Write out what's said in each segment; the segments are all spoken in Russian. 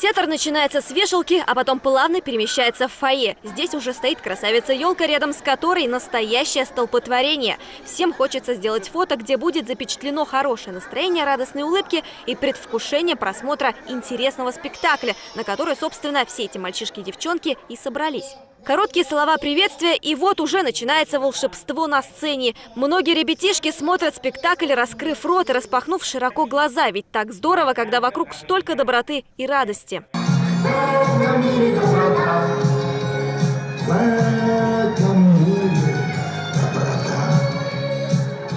Театр начинается с вешалки, а потом плавно перемещается в фойе. Здесь уже стоит красавица-елка, рядом с которой настоящее столпотворение. Всем хочется сделать фото, где будет запечатлено хорошее настроение, радостные улыбки и предвкушение просмотра интересного спектакля, на который, собственно, все эти мальчишки и девчонки и собрались. Короткие слова приветствия, и вот уже начинается волшебство на сцене. Многие ребятишки смотрят спектакль, раскрыв рот и распахнув широко глаза. Ведь так здорово, когда вокруг столько доброты и радости.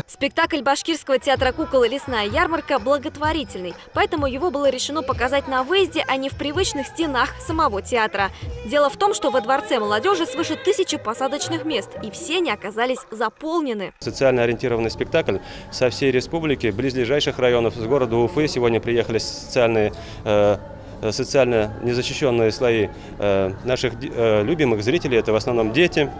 Спектакль Башкирского театра кукол «Лесная ярмарка» благотворительный, поэтому его было решено показать на выезде, а не в привычных стенах самого театра. Дело в том, что во Дворце молодежи свыше 1000 посадочных мест, и все они оказались заполнены. Социально ориентированный спектакль со всей республики, близлежащих районов, с города Уфы. Сегодня приехали социально незащищенные слои наших любимых зрителей, это в основном дети.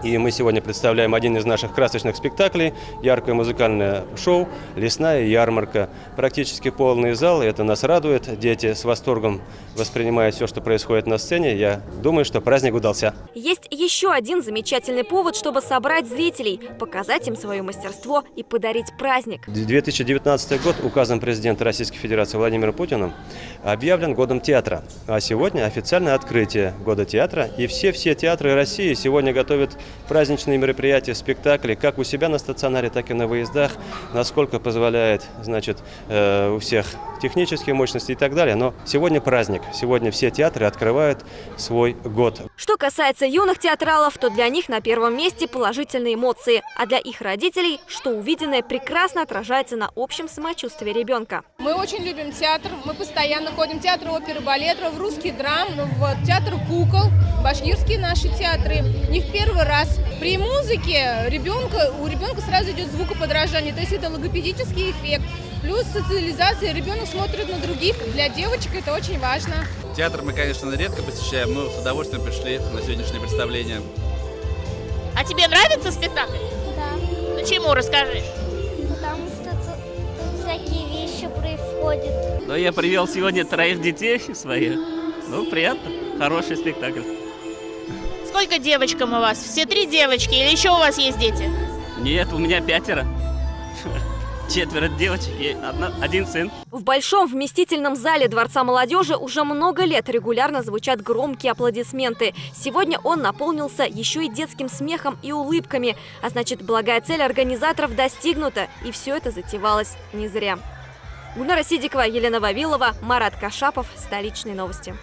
И мы сегодня представляем один из наших красочных спектаклей, яркое музыкальное шоу «Лесная ярмарка». Практически полный зал, это нас радует. Дети с восторгом воспринимают все, что происходит на сцене. Я думаю, что праздник удался. Есть еще один замечательный повод, чтобы собрать зрителей, показать им свое мастерство и подарить праздник. 2019 год указом президента Российской Федерации Владимира Путина объявлен годом театра. А сегодня официальное открытие года театра. И все театры России сегодня готовят праздничные мероприятия, спектакли, как у себя на стационаре, так и на выездах, насколько позволяет, у всех технические мощности и так далее. Но сегодня праздник, сегодня все театры открывают свой год. Что касается юных театралов, то для них на первом месте положительные эмоции, а для их родителей, что увиденное прекрасно отражается на общем самочувствии ребенка. Мы очень любим театр, мы постоянно ходим в театр оперы, балета, в русский драм, в театр кукол, башкирские наши театры. Не в первый раз. При музыке у ребенка сразу идет звукоподражание, то есть это логопедический эффект. Плюс социализация, ребенок смотрит на других, для девочек это очень важно. Театр мы, конечно, редко посещаем, но с удовольствием пришли на сегодняшнее представление. А тебе нравится спектакль? Да. Почему? Расскажи. Потому что тут всякие вещи происходят. Но я привел сегодня 3 детей своих. Приятно. Хороший спектакль. Сколько девочкам у вас? Все 3 девочки или еще у вас есть дети? Нет, у меня 5. 4 девочек и 1 сын. В большом вместительном зале Дворца молодежи уже много лет регулярно звучат громкие аплодисменты. Сегодня он наполнился еще и детским смехом и улыбками. А значит, благая цель организаторов достигнута. И все это затевалось не зря. Гульнара Сидикова, Елена Вавилова, Марат Кашапов. Столичные новости.